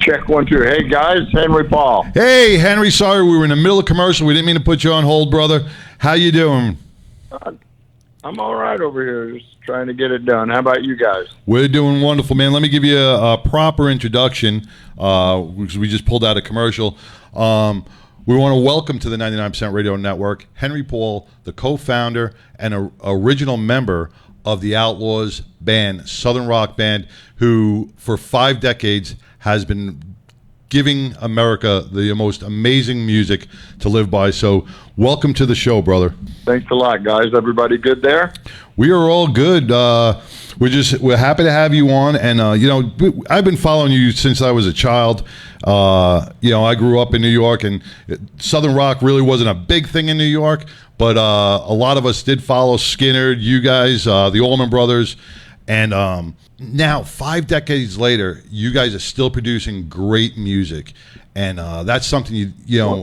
Check 1, 2. Hey, guys, Henry Paul. Hey, Henry, sorry we were in the middle of commercial. We didn't mean to put you on hold, brother. How you doing? I'm all right over here, just trying to get it done. How about you guys? We're doing wonderful, man. Let me give you a proper introduction, because we just pulled out a commercial. We want to welcome to the 99% Radio Network Henry Paul, the co-founder and original member of the Outlaws band, Southern rock band, who for 5 decades has been giving America the most amazing music to live by. So welcome to the show, brother. Thanks a lot, guys. Everybody good there? We are all good. We're happy to have you on. And, I've been following you since I was a child. I grew up in New York, and Southern rock really wasn't a big thing in New York, but a lot of us did follow Skynyrd, you guys, the Allman Brothers. And now, 5 decades later, you guys are still producing great music. And that's something,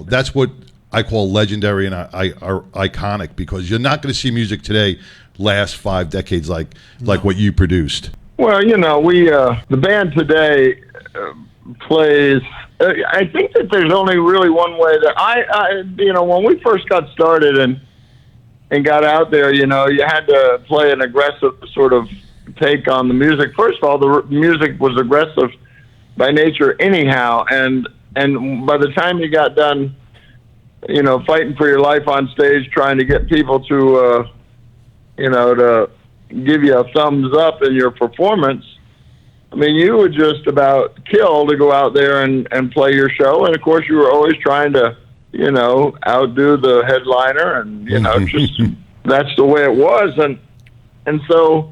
that's what I call legendary and iconic, because you're not going to see music today last 5 decades like what you produced. Well, we the band today plays. I think that there's only really one way that when we first got started and got out there, you had to play an aggressive sort of take on the music. First of all, the music was aggressive by nature anyhow, and by the time you got done, fighting for your life on stage, trying to get people to to give you a thumbs up in your performance, I mean, you would just about kill to go out there and play your show. And of course, you were always trying to, outdo the headliner, and just that's the way it was. And so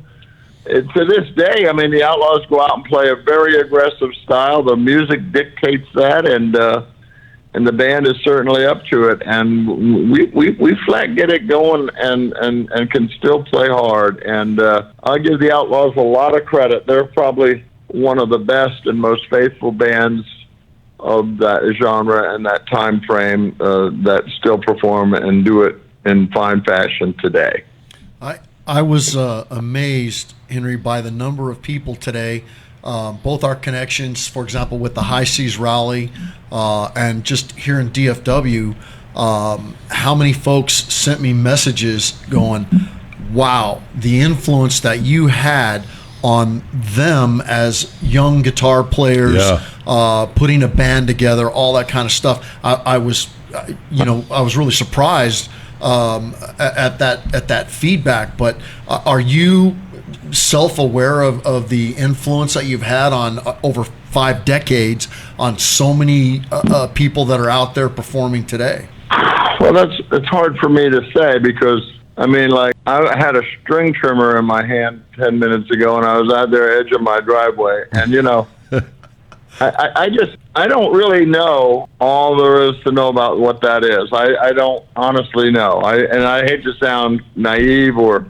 to this day, I mean, the Outlaws go out and play a very aggressive style. The music dictates that, and the band is certainly up to it. And we flat get it going and can still play hard. And I'll give the Outlaws a lot of credit. They're probably one of the best and most faithful bands of that genre and that time frame that still perform and do it in fine fashion today. I was amazed, Henry, by the number of people today, both our connections, for example, with the High Seas Rally, and just here in DFW, how many folks sent me messages going, wow, the influence that you had on them as young guitar players, putting a band together, all that kind of stuff. I was really surprised at that feedback. But are you self-aware of the influence that you've had on over 5 decades on so many people that are out there performing today? Well, it's hard for me to say, because I mean, like, I had a string trimmer in my hand 10 minutes ago, and I was out there edge of my driveway, and I don't really know all there is to know about what that is. I don't honestly know. I hate to sound naive or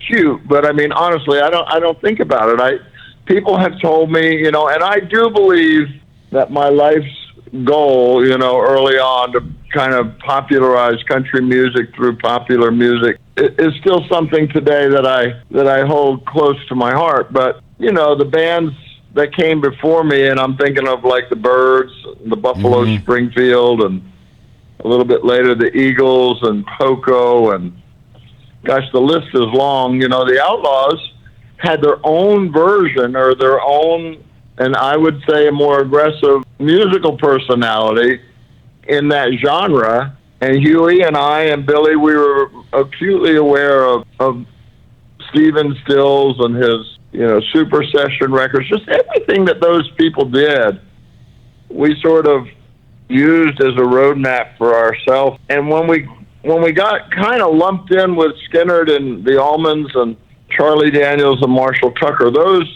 cute, but I mean, honestly, I don't think about it. People have told me, and I do believe that my life's goal, early on, to kind of popularize country music through popular music is still something today that I hold close to my heart. But the bands that came before me, and I'm thinking of like the Byrds, the Buffalo Springfield, and a little bit later the Eagles and Poco, and gosh, the list is long. The Outlaws had their own version, or their own, and I would say a more aggressive musical personality in that genre. And Hughie and I and Billy, we were acutely aware of Stephen Stills and his, Super Session records, just everything that those people did, we sort of used as a roadmap for ourselves. And when we got kind of lumped in with Skynyrd and the Allmans and Charlie Daniels and Marshall Tucker, those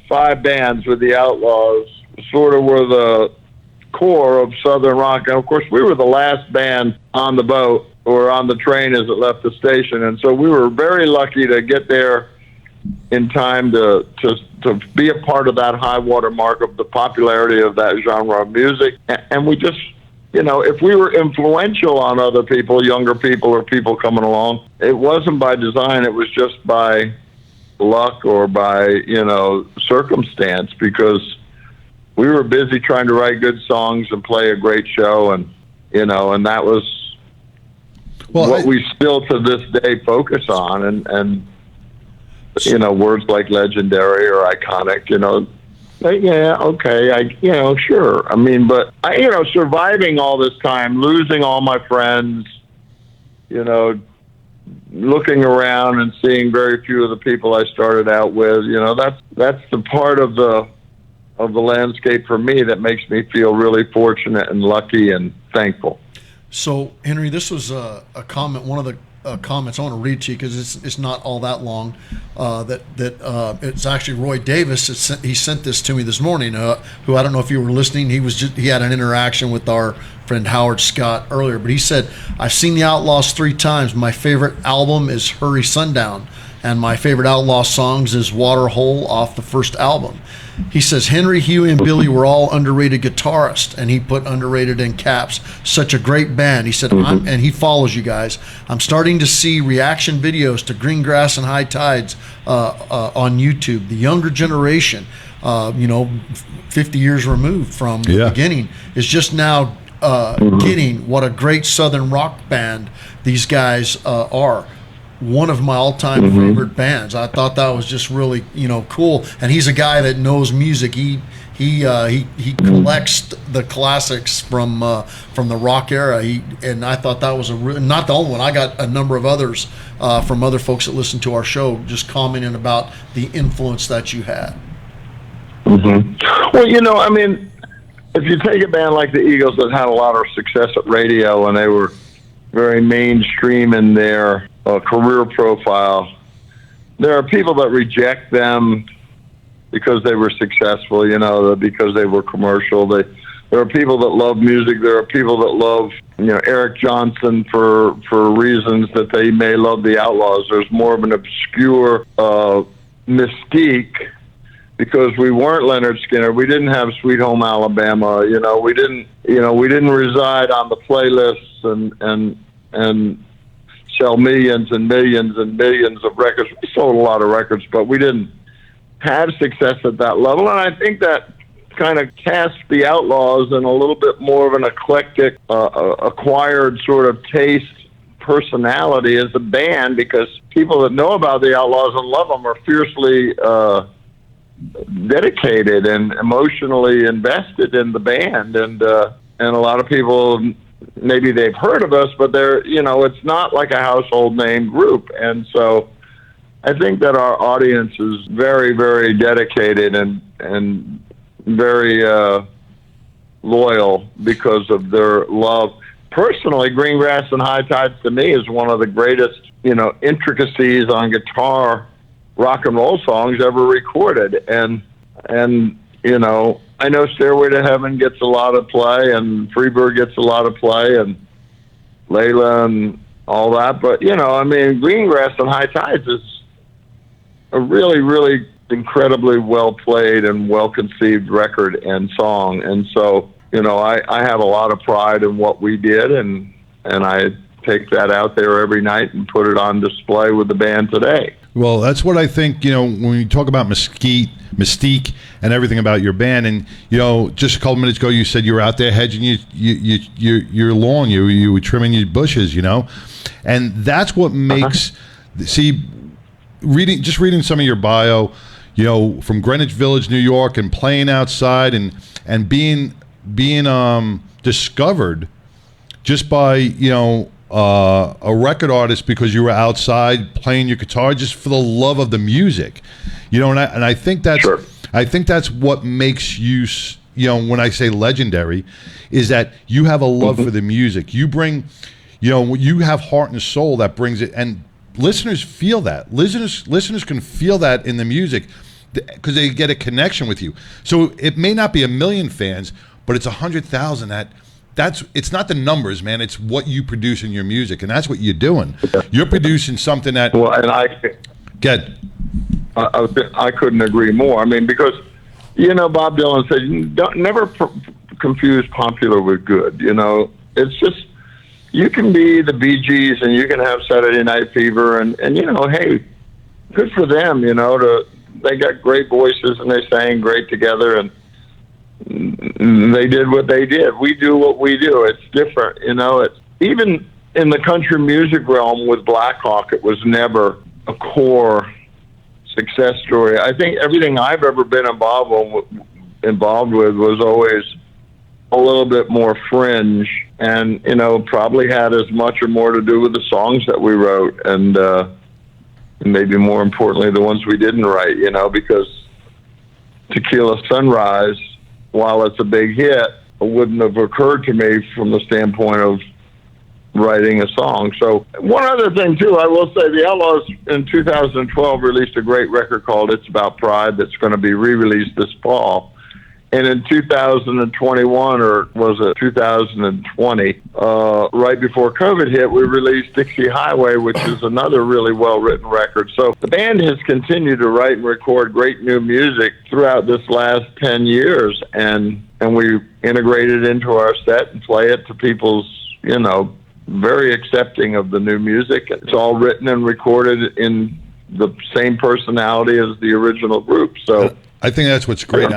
5 bands with the Outlaws sort of were the core of Southern rock. And of course, we were the last band on the boat or on the train as it left the station. And so we were very lucky to get there in time to be a part of that high water mark of the popularity of that genre of music. And we just, if we were influential on other people, younger people or people coming along, it wasn't by design, it was just by luck or by, circumstance, because we were busy trying to write good songs and play a great show, and and that was what we still to this day focus on, and words like legendary or iconic, yeah, okay, sure. I mean, but surviving all this time, losing all my friends, looking around and seeing very few of the people I started out with, that's the part of the landscape for me that makes me feel really fortunate and lucky and thankful. So, Henry, this was a comment, one of the comments I want to read to you because it's not all that long. It's actually Roy Davis. He sent this to me this morning. Who, I don't know if you were listening. He had an interaction with our friend Howard Scott earlier, but he said, "I've seen the Outlaws 3 times. My favorite album is Hurry Sundown, and my favorite Outlaw songs is Water Hole off the first album." He says, "Henry, Hughie, and Billy were all underrated guitarists," and he put underrated in caps. "Such a great band." He said, and he follows you guys. "I'm starting to see reaction videos to Green Grass and High Tides on YouTube. The younger generation, 50 years removed from the beginning, is just now getting what a great Southern rock band these guys are. One of my all-time favorite bands." I thought that was just really, cool. And he's a guy that knows music. He collects the classics from the rock era. And I thought that was not the only one. I got a number of others from other folks that listen to our show just commenting about the influence that you had. Well, I mean, if you take a band like the Eagles that had a lot of success at radio and they were very mainstream in their career profile, there are people that reject them because they were successful, because they were commercial. There are people that love music. There are people that love, Eric Johnson for reasons that they may love the Outlaws. There's more of an obscure mystique because we weren't Lynyrd Skynyrd. We didn't have Sweet Home Alabama. We didn't reside on the playlists and sell millions and millions and millions of records. We sold a lot of records, but we didn't have success at that level. And I think that kind of cast the Outlaws in a little bit more of an eclectic, acquired sort of taste personality as a band, because people that know about the Outlaws and love them are fiercely dedicated and emotionally invested in the band. And a lot of people, maybe they've heard of us, but it's not like a household name group. And so I think that our audience is very, very dedicated and very loyal because of their love. Personally, Green Grass and High Tides to me is one of the greatest, intricacies on guitar rock and roll songs ever recorded. And I know Stairway to Heaven gets a lot of play, and Freebird gets a lot of play, and Layla and all that. But, Green Grass and High Tides is a really, really incredibly well-played and well-conceived record and song. And so, I have a lot of pride in what we did, and I take that out there every night and put it on display with the band today. Well, that's what I think, when you talk about mystique and everything about your band, and, just a couple minutes ago you said you were out there hedging your lawn, you were trimming your bushes, and that's what makes, reading some of your bio, from Greenwich Village, New York, and playing outside and being discovered just by, a record artist because you were outside playing your guitar just for the love of the music, and I think that's sure. I think that's what makes you, when I say legendary, is that you have a love for the music. You bring, you have heart and soul that brings it, and listeners feel that. Listeners can feel that in the music because they get a connection with you. So it may not be 1 million fans, but it's 100,000 it's not the numbers, man. It's what you produce in your music, and that's what you're doing. You're producing something that. Well, and I couldn't agree more. I mean, because Bob Dylan said, never confuse popular with good. It's just, you can be the Bee Gees and you can have Saturday Night Fever, and hey, good for them. They got great voices and they sang great together, and they did what they did. We do what we do. It's different, you know. It's even in the country music realm with Blackhawk, it was never a core success story. I think everything I've ever been involved with was always a little bit more fringe, and you know, probably had as much or more to do with the songs that we wrote, and maybe more importantly, the ones we didn't write. You know, because Tequila Sunrise, while it's a big hit, it wouldn't have occurred to me from the standpoint of writing a song. So one other thing too, I will say the Outlaws in 2012 released a great record called It's About Pride that's going to be re-released this fall. And in 2021, or was it 2020, right before COVID hit, we released Dixie Highway, which is another really well-written record. So the band has continued to write and record great new music throughout this last 10 years, and we integrate it into our set and play it to people's, you know, very accepting of the new music. It's all written and recorded in the same personality as the original group. So I think that's what's great.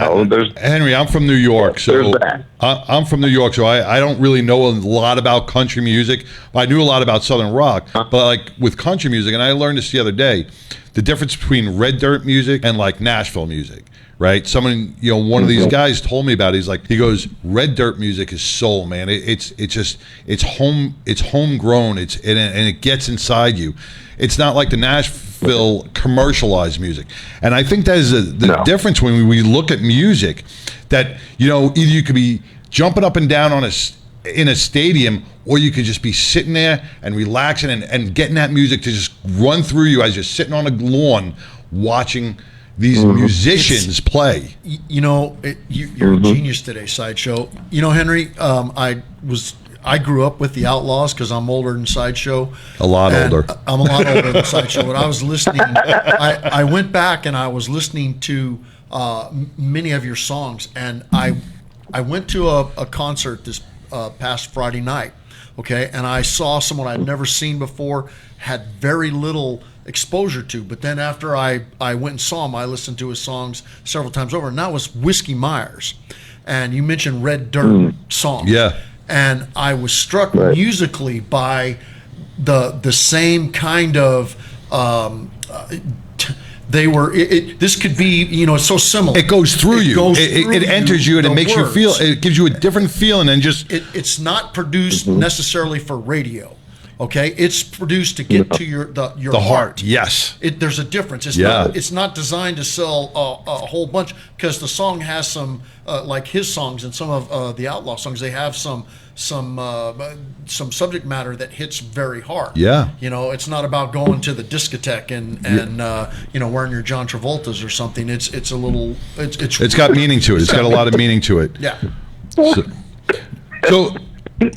Henry, I'm from New York, so I'm from New York, so I don't really know a lot about country music. I knew a lot about Southern rock, but like with country music, and I learned this the other day, the difference between red dirt music and like Nashville music, right? Someone, you know, one of these guys told me about it. He goes, red dirt music is soul, man. It's homegrown. And it gets inside you. It's not like the Nashville commercialized music. And I think that is the difference when we look at music, that, you know, either you could be jumping up and down in a stadium, or you could just be sitting there and relaxing and getting that music to just run through you as you're sitting on a lawn watching these musicians play. You know, you're a genius today, Sideshow. You know, Henry, I grew up with the Outlaws because I'm older than Sideshow. A lot older. I'm a lot older than Sideshow. But I was listening. I went back and I was listening to many of your songs, and I went to a concert this past Friday night. Okay, and I saw someone I'd never seen before, had very little exposure to. But then after I went and saw him, I listened to his songs several times over, and that was Whiskey Myers. And you mentioned Red Dirt songs. Yeah. And I was struck musically by the same kind of they were. This could be, you know, it's so similar. It goes through you. It enters you, and it makes you feel. It gives you a different feeling than just. It's not produced necessarily for radio. Okay, it's produced to get to your heart. Yes, there's a difference. It's not designed to sell a whole bunch, because the song has some like his songs and some of the Outlaw songs. They have some subject matter that hits very hard. Yeah, you know, it's not about going to the discotheque and you know, wearing your John Travoltas or something. It's a little. It's got meaning to it. It's got a lot of meaning to it. Yeah. So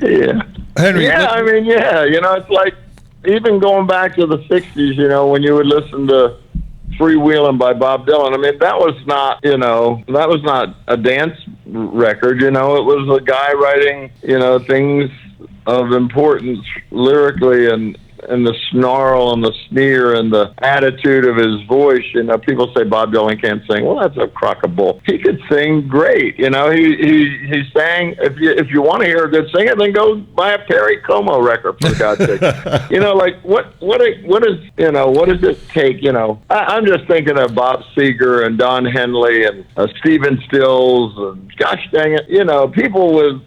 yeah. Henry, you know, it's like even going back to the 60s, you know, when you would listen to Freewheelin' by Bob Dylan. I mean, that was not a dance record, you know. It was a guy writing, you know, things of importance lyrically, and the snarl and the sneer and the attitude of his voice. You know, people say Bob Dylan can't sing. Well, that's a crock of bull. He could sing great. You know, he sang. If you want to hear a good singer, then go buy a Perry Como record, for God's sake. You know, like what does it take? You know, I'm just thinking of Bob Seger and Don Henley and Stephen Stills, and gosh dang it, you know, people with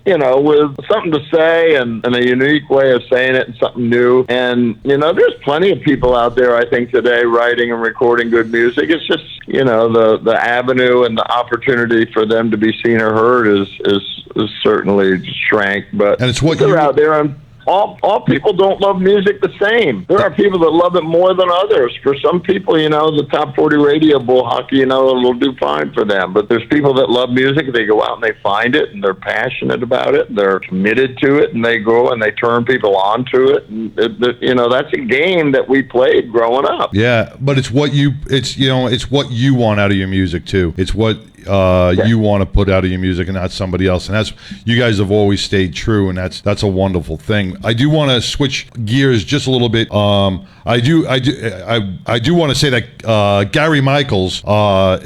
something to say and a unique way of saying it and something new. And, you know, there's plenty of people out there, I think, today writing and recording good music. It's just, you know, the avenue and the opportunity for them to be seen or heard is certainly shrank. But and it's what they're out there. And all people don't love music the same. There are people that love it more than others. For some people, you know, the top 40 radio bull hockey, you know, it'll do fine for them. But there's people that love music. They go out and they find it, and they're passionate about it. They're committed to it, and they go and they turn people on to it. And you know, that's a game that we played growing up. Yeah, but it's what you want out of your music too. It's what you want to put out of your music and not somebody else. And that's, you guys have always stayed true, and that's a wonderful thing. I do want to switch gears just a little bit. I do want to say that Gary Michaels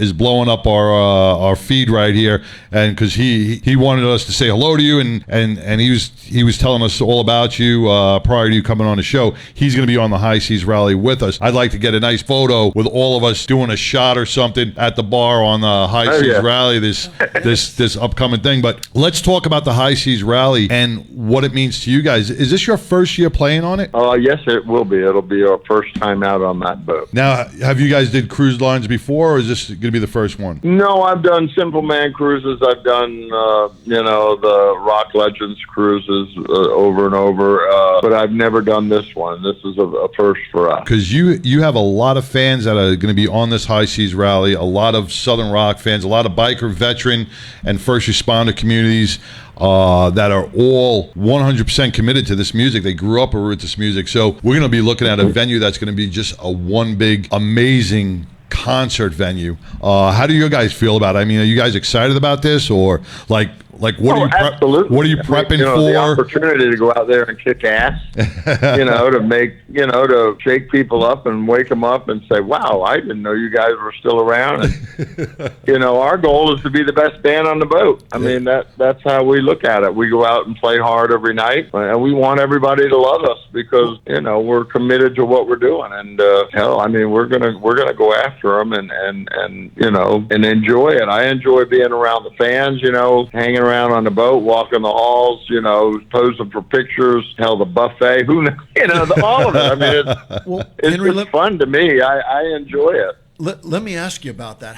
is blowing up our feed right here, and because he wanted us to say hello to you, and he was telling us all about you prior to you coming on the show. He's going to be on the High Seas Rally with us. I'd like to get a nice photo with all of us doing a shot or something at the bar on the High Seas Rally, this upcoming thing. But let's talk about the High Seas Rally and what it means to you guys. Is this your first year playing on it? Yes, it will be. It'll be our first time out on that boat. Now, have you guys did cruise lines before, or is this going to be the first one? No, I've done Simple Man cruises. I've done, the Rock Legends cruises over and over, but I've never done this one. This is a first for us. Because you have a lot of fans that are going to be on this High Seas Rally, a lot of Southern rock fans, a lot of biker, veteran, and first responder communities that are all 100% committed to this music. They grew up with this music. So we're going to be looking at a venue that's going to be just a one big, amazing concert venue. How do you guys feel about it? I mean, are you guys excited about this, or like what are you prepping for? The opportunity to go out there and kick ass, to shake people up and wake them up and say, wow, I didn't know you guys were still around. And, our goal is to be the best band on the boat. I mean, that's how we look at it. We go out and play hard every night, and we want everybody to love us because, we're committed to what we're doing. And, we're going to go after them and enjoy it. I enjoy being around the fans, hanging around on the boat, walking the halls, posing for pictures, the buffet, all of it. I mean, it's fun to me. I enjoy it. Let me ask you about that.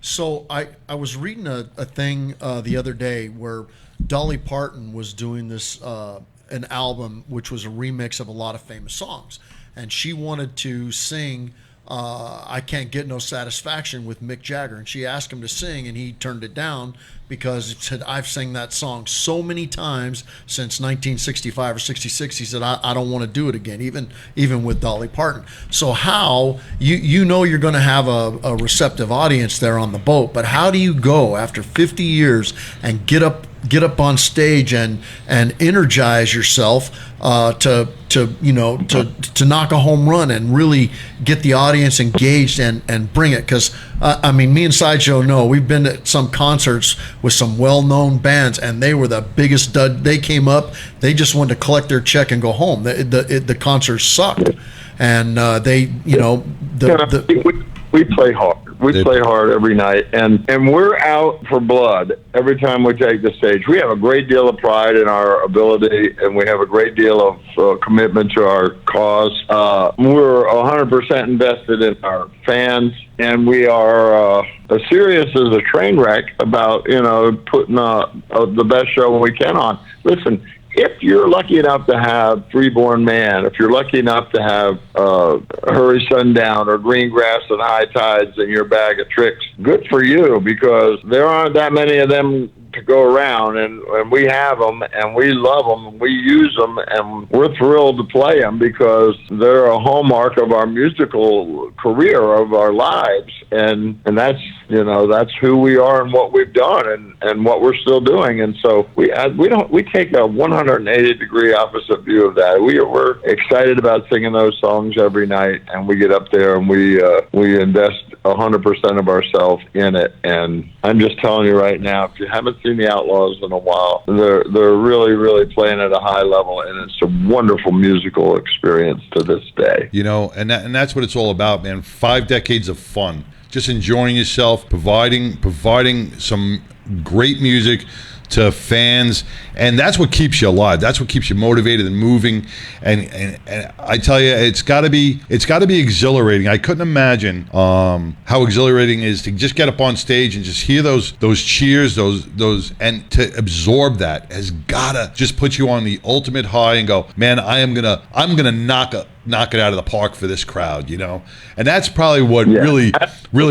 So I was reading a thing the other day where Dolly Parton was doing this an album which was a remix of a lot of famous songs, and she wanted to sing I Can't Get No Satisfaction with Mick Jagger, and she asked him to sing, and he turned it down because he said, I've sang that song so many times since 1965 or 66. He said, I don't want to do it again, even with Dolly Parton. So how, you're going to have a receptive audience there on the boat, but how do you go after 50 years and get up on stage and energize yourself to knock a home run and really get the audience engaged and bring it? Because me and Sideshow know we've been at some concerts with some well-known bands, and they were the biggest dud. They came up, they just wanted to collect their check and go home. The concert sucked, and we play hard. We play hard every night, and we're out for blood every time we take the stage. We have a great deal of pride in our ability, and we have a great deal of commitment to our cause. We're 100% invested in our fans, and we are as serious as a train wreck about, putting the best show we can on. Listen, if you're lucky enough to have Freeborn Man, if you're lucky enough to have Hurry Sundown or Green Grass and High Tides in your bag of tricks, good for you, because there aren't that many of them to go around, and we have them, and we love them, and we use them, and we're thrilled to play them because they're a hallmark of our musical career, of our lives, and that's who we are and what we've done and what we're still doing. And so we take a 180-degree opposite view of that. We're excited about singing those songs every night, and we get up there and we invest 100% of ourselves in it. And I'm just telling you right now, if you haven't seen the Outlaws in a while, they're really, really playing at a high level, and it's a wonderful musical experience to this day. And that's what it's all about, man. 5 decades of fun, just enjoying yourself, providing some great music to fans, and that's what keeps you alive. That's what keeps you motivated and moving. And I tell you, it's got to be exhilarating. I couldn't imagine how exhilarating it is to just get up on stage and just hear those cheers, those, and to absorb that has gotta just put you on the ultimate high and go, man, I'm gonna knock it out of the park for this crowd, and that's probably what really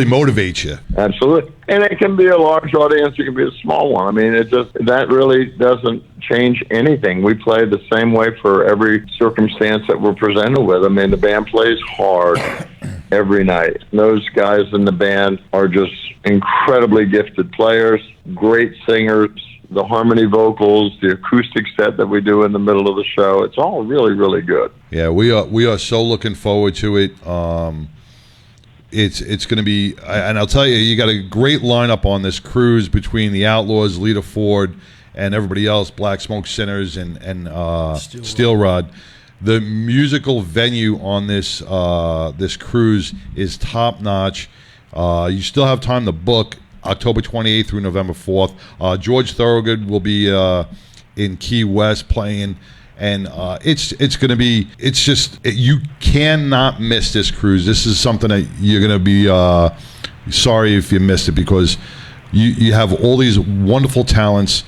motivates you. Absolutely. And it can be a large audience, it can be a small one. That really doesn't change anything. We play the same way for every circumstance that we're presented with. The band plays hard. every night. Those guys in the band are just incredibly gifted players, great singers, the harmony vocals, the acoustic set that we do in the middle of the show. It's all really, really good. Yeah, we are so looking forward to it. It's going to be, and I'll tell you, you got a great lineup on this cruise between the Outlaws, Lita Ford, and everybody else, Black Smoke Sinners and Steel Rod. The musical venue on this this cruise is top notch. You still have time to book. October 28th through November 4th. George Thorogood will be in Key West playing, and it's going to be, you cannot miss this cruise. This is something that you're going to be sorry if you missed it, because you have all these wonderful talents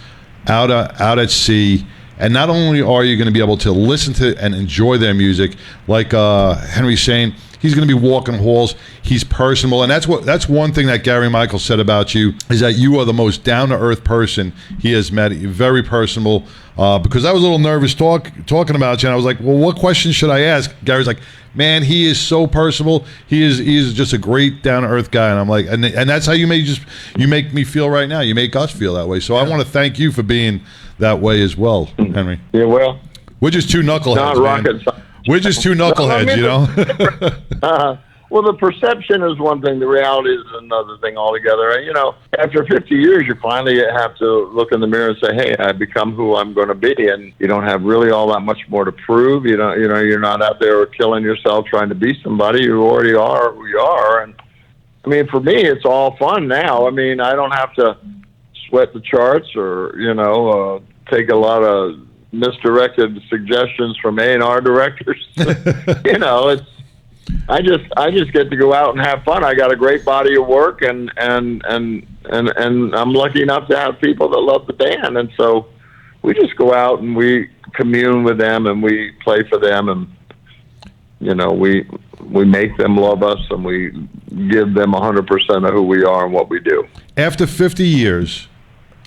out at sea. And not only are you going to be able to listen to and enjoy their music, like Henry's saying, he's going to be walking halls. He's personable, and that's one thing that Gary Michael said about you, is that you are the most down-to-earth person he has met. You're very personable. Because I was a little nervous talking about you, and I was like, well, what questions should I ask? Gary's like, man, he is so personable. He is just a great down-to-earth guy, and I'm like, and that's how you make me feel right now. You make us feel that way. So I want to thank you for being that way as well, Henry. Yeah, well, we're just two knuckleheads, not rocket science. We're just two knuckleheads, you know. Well, the perception is one thing. The reality is another thing altogether. And, after 50 years, you finally have to look in the mirror and say, hey, I've become who I'm going to be. And you don't have really all that much more to prove. You're not out there killing yourself trying to be somebody. You already are who you are. And I mean, for me, it's all fun now. I mean, I don't have to sweat the charts or, take a lot of misdirected suggestions from A&R directors. I just get to go out and have fun. I got a great body of work, and I'm lucky enough to have people that love the band, and so we just go out and we commune with them and we play for them, and we make them love us, and we give them 100% of who we are and what we do. After 50 years,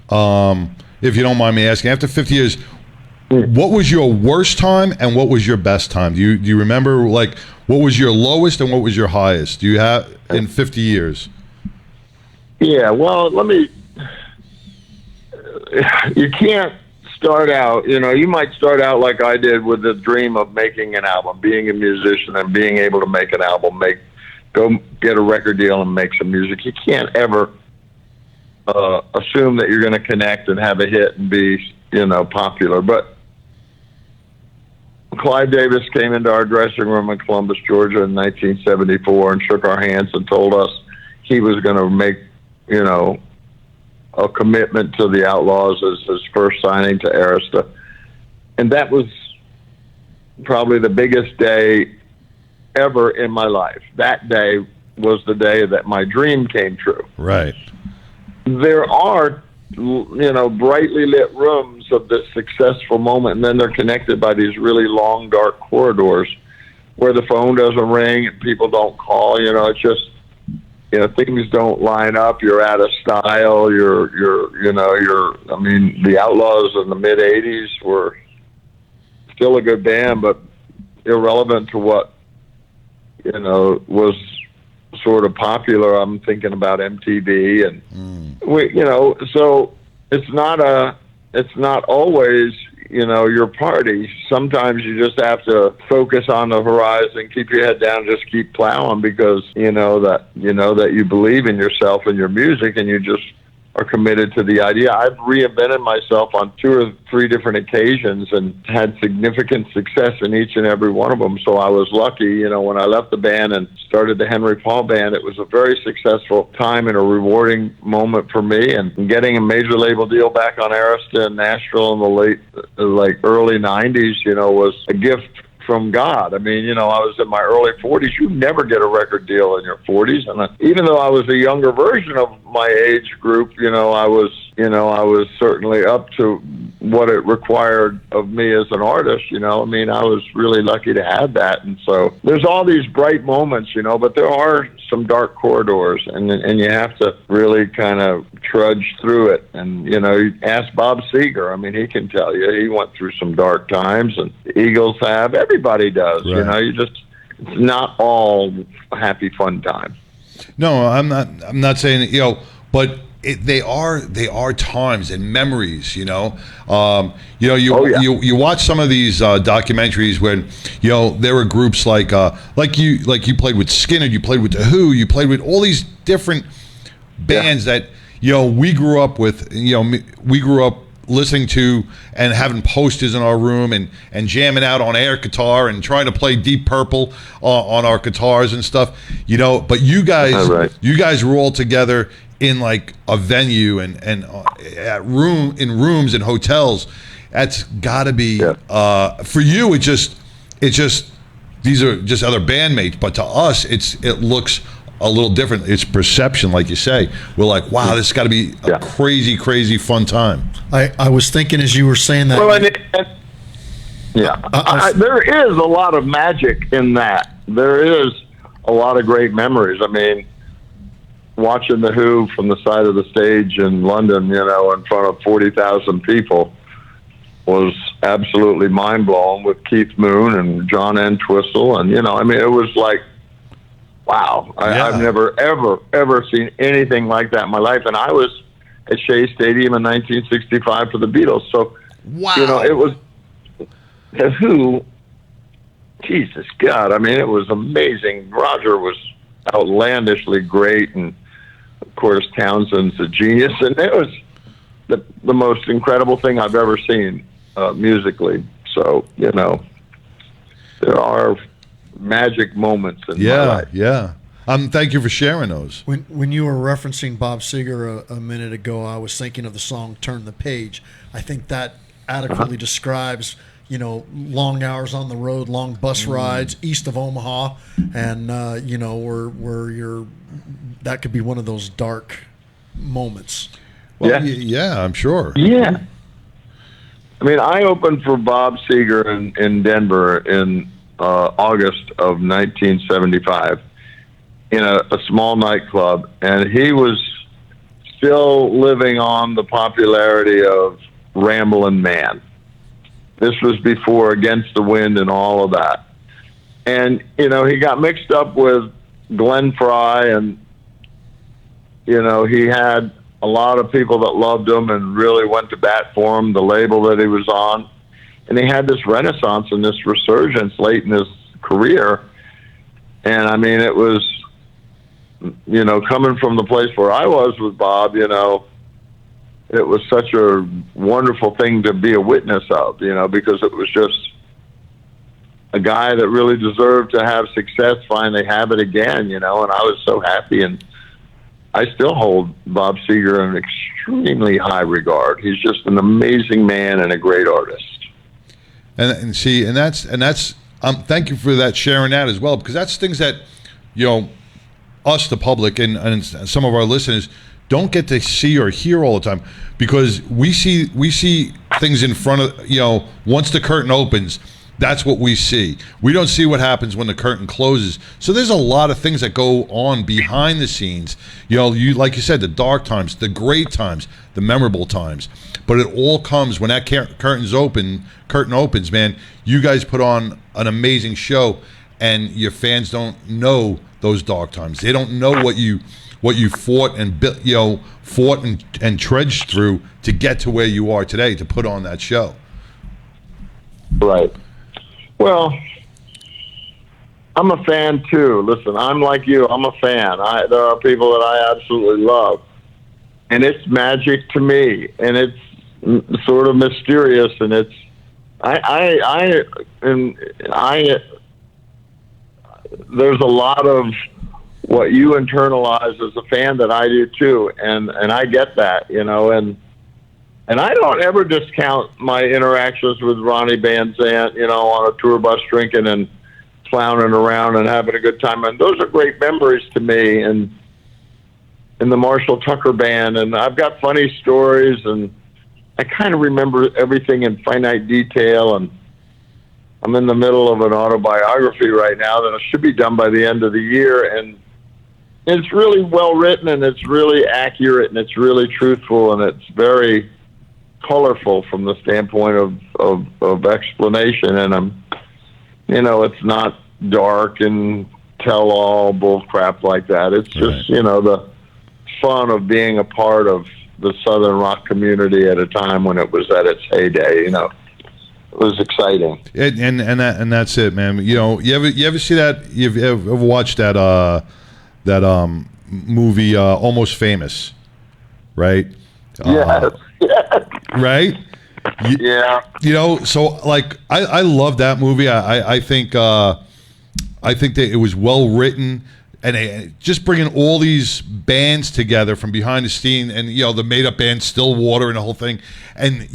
if you don't mind me asking, after 50 years, what was your worst time and what was your best time? Do you remember, like, what was your lowest and what was your highest? Do you have in 50 years? Yeah, well, you can't start out, you might start out like I did with the dream of making an album, being a musician and being able to make an album, go get a record deal and make some music. You can't ever assume that you're going to connect and have a hit and be, popular. But Clive Davis came into our dressing room in Columbus, Georgia in 1974 and shook our hands and told us he was going to make, a commitment to the Outlaws as his first signing to Arista. And that was probably the biggest day ever in my life. That day was the day that my dream came true. Right. There are, brightly lit rooms of this successful moment, and then they're connected by these really long, dark corridors where the phone doesn't ring and people don't call. It's just, things don't line up. You're out of style. I mean, the Outlaws in the mid '80s were still a good band, but irrelevant to what, was sort of popular. I'm thinking about MTV and so it's not always, your party. Sometimes you just have to focus on the horizon, keep your head down, just keep plowing because that you believe in yourself and your music and you just are committed to the idea. I've reinvented myself on 2 or 3 different occasions and had significant success in each and every one of them. So I was lucky, when I left the band and started the Henry Paul Band, it was a very successful time and a rewarding moment for me. And getting a major label deal back on Arista in Nashville in the early 90s, was a gift from God. I mean, I was in my early 40s. You never get a record deal in your 40s. And even though I was a younger version of my age group, I was certainly up to what it required of me as an artist. I was really lucky to have that. And so there's all these bright moments, but there are some dark corridors, and you have to really kind of trudge through it. And, you ask Bob Seger. I mean, he can tell you. He went through some dark times, and the Eagles have. Everybody does. Right. You just it's not all a happy, fun time. No, I'm not saying, but they are times and memories, you watch some of these documentaries when there were groups like you played with Skynyrd, you played with the Who, you played with all these different bands that we grew up with. We grew up listening to and having posters in our room and jamming out on air guitar and trying to play Deep Purple on our guitars and stuff. But you guys were all together in like a venue and at rooms and hotels. That's got to be for you. It's just these are just other bandmates, but to us it looks a little different. It's perception, like you say. We're like, wow, this has got to be a crazy fun time. I was thinking as you were saying that. Well, there is a lot of magic in that. There is a lot of great memories. I mean, watching the Who from the side of the stage in London, in front of 40,000 people was absolutely mind-blowing with Keith Moon and John Entwistle. And, it was like, wow, I've never, ever seen anything like that in my life. And I was at Shea Stadium in 1965 for the Beatles. So, wow. It was the Who. Jesus God, it was amazing. Roger was outlandishly great, and of course Townsend's a genius, and it was the most incredible thing I've ever seen musically. So there are magic moments in my life. Yeah. Thank you for sharing those. When you were referencing Bob Seger a minute ago, I was thinking of the song "Turn the Page." I think that adequately describes, long hours on the road, long bus rides east of Omaha, and where you're. That could be one of those dark moments. Well, yeah, I'm sure. Yeah. I opened for Bob Seger in Denver in August of 1975 in a small nightclub, and he was still living on the popularity of Ramblin' Man. This was before Against the Wind and all of that. And, he got mixed up with Glenn Frey, and, he had a lot of people that loved him and really went to bat for him, the label that he was on. And he had this renaissance and this resurgence late in his career. And, it was, coming from the place where I was with Bob, it was such a wonderful thing to be a witness of, because it was just a guy that really deserved to have success, finally have it again, and I was so happy. And I still hold Bob Seger in extremely high regard. He's just an amazing man and a great artist. And that's thank you for that, sharing that as well, because that's things that, us, the public, and some of our listeners don't get to see or hear all the time, because we see things in front of, once the curtain opens, that's what we see. We don't see what happens when the curtain closes. So there's a lot of things that go on behind the scenes. You like you said, the dark times, the great times, the memorable times. But it all comes when that curtain opens, man. You guys put on an amazing show, and your fans don't know those dark times. They don't know what you fought and fought and trudged through to get to where you are today to put on that show. Right. Well, I'm a fan too. Listen, I'm like you. I'm a fan. There are people that I absolutely love, and it's magic to me, and it's sort of mysterious, and it's there's a lot of what you internalize as a fan that I do too, and I get that, and I don't ever discount my interactions with Ronnie Van Zant, on a tour bus, drinking and clowning around and having a good time. And those are great memories to me. And in the Marshall Tucker Band, and I've got funny stories, and I kind of remember everything in finite detail. And I'm in the middle of an autobiography right now that should be done by the end of the year. And it's really well written, and it's really accurate, and it's really truthful, and it's very colorful from the standpoint of explanation. And it's not dark and tell all bull crap like that. It's just, the fun of being a part of the Southern rock community at a time when it was at its heyday. It was exciting. And that's it, man. You ever see that? You've ever watched that movie Almost Famous, right? Yes. Right. Yeah. So like I love that movie. I think that it was well written. And just bringing all these bands together from behind the scene, and the made-up band Stillwater and the whole thing, and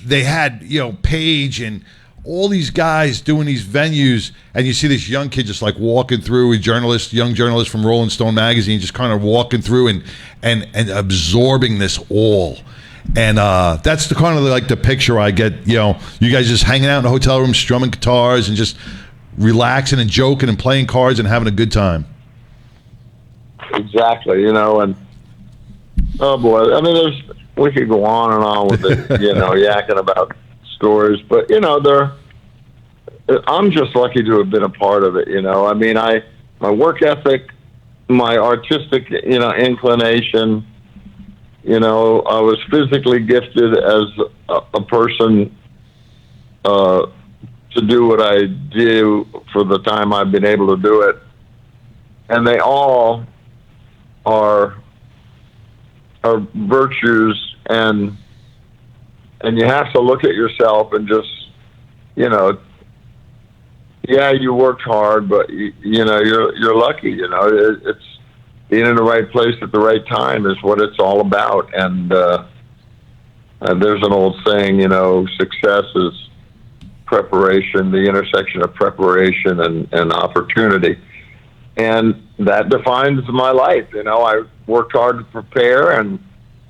they had Page and all these guys doing these venues, and you see this young kid just like walking through, young journalist from Rolling Stone magazine, just kind of walking through and absorbing this all. And that's the kind of like the picture I get. You guys just hanging out in a hotel room, strumming guitars, and just relaxing and joking and playing cards and having a good time. Exactly, and oh boy, I mean, we could go on and on with it, yakking about stories, but I'm just lucky to have been a part of it. I mean, my work ethic, my artistic, inclination. I was physically gifted as a person to do what I do for the time I've been able to do it. And they all are virtues, and you have to look at yourself and just, you worked hard, but you're lucky, it's being in the right place at the right time is what it's all about. And there's an old saying, success is preparation, the intersection of preparation and opportunity. And that defines my life. I worked hard to prepare, and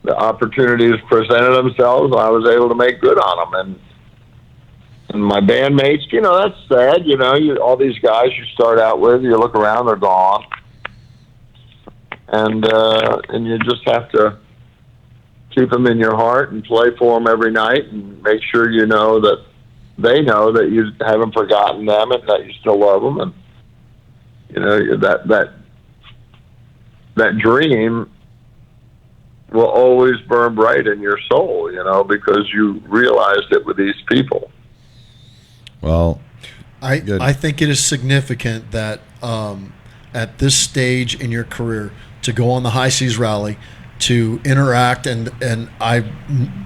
the opportunities presented themselves, and I was able to make good on them. And my bandmates, that's sad. All these guys you start out with, you look around, they're gone. And you just have to keep them in your heart and play for them every night, and make sure that they know that you haven't forgotten them and that you still love them. And that dream will always burn bright in your soul, because you realized it with these people. Well, I think it is significant that at this stage in your career, to go on the High Seas Rally, to interact, and I,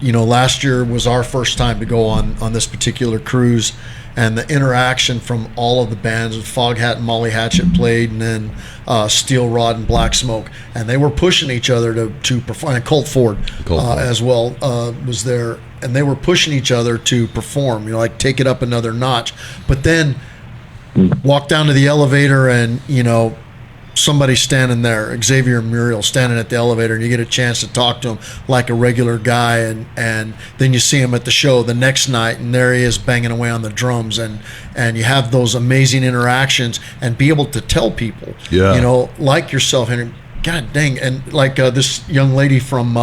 last year was our first time to go on this particular cruise, and the interaction from all of the bands. Foghat and Molly Hatchet played, and then Steel Rod and Black Smoke, and they were pushing each other to perform. And Colt Ford as well was there, and they were pushing each other to perform. Like take it up another notch. But then walk down to the elevator, and somebody's standing there, Xavier Muriel standing at the elevator, and you get a chance to talk to him like a regular guy, and then you see him at the show the next night, and there he is banging away on the drums, and you have those amazing interactions, and be able to tell people, like yourself, Henry, God dang, and like this young lady from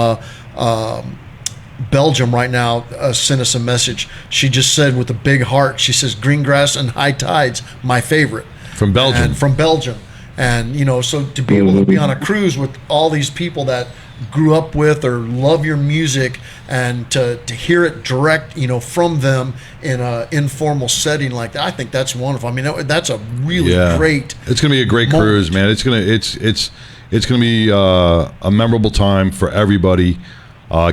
Belgium right now sent us a message. She just said with a big heart, she says, Greengrass and High Tides, my favorite. From Belgium. And from Belgium. And, so to be able to be on a cruise with all these people that grew up with or love your music, and to hear it direct, from them in an informal setting like that, I think that's wonderful. I mean, that's a really great. It's going to be a great cruise, man. It's going to be a memorable time for everybody.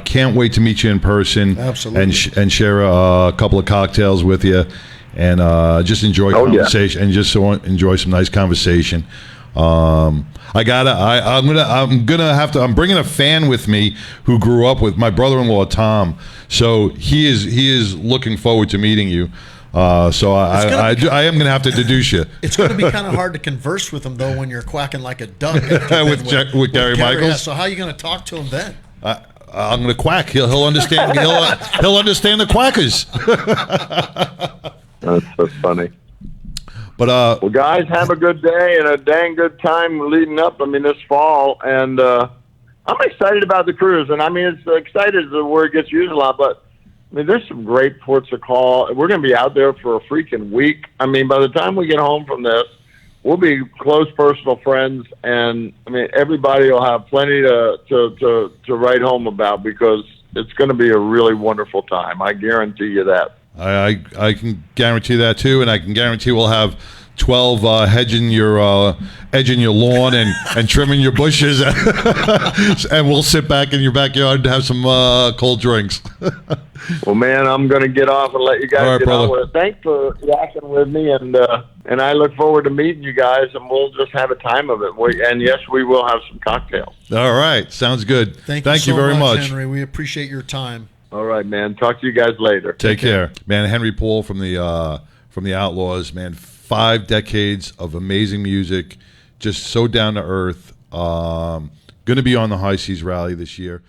Can't wait to meet you in person. Absolutely. And share a couple of cocktails with you, and just enjoy conversation, and just enjoy some nice conversation. I'm bringing a fan with me who grew up with my brother-in-law Tom, so he is looking forward to meeting you. So I am going to have to deduce you. It's going to be kind of hard to converse with him though when you're quacking like a duck with Gary Michaels. Yeah, so how are you going to talk to him then? I'm going to quack. He'll understand. He'll understand the quackers. That's so funny. But well, guys, have a good day and a dang good time leading up. This fall, and I'm excited about the cruise. And it's excited is the word gets used a lot, but I mean, there's some great ports of call. We're going to be out there for a freaking week. I mean, by the time we get home from this, we'll be close personal friends, and I mean, everybody will have plenty to write home about, because it's going to be a really wonderful time. I guarantee you that. I can guarantee that too, and I can guarantee we'll have 12 edging your lawn and trimming your bushes, and we'll sit back in your backyard and have some cold drinks. Well, man, I'm going to get off and let you guys get on with it. Thanks for yakking with me, and I look forward to meeting you guys, and we'll just have a time of it. And yes, we will have some cocktails. All right, sounds good. Thank you so very much, Henry. We appreciate your time. All right, man. Talk to you guys later. Take care, man. Henry Paul from the Outlaws, man. 5 decades of amazing music, just so down to earth. Going to be on the High Seas Rally this year.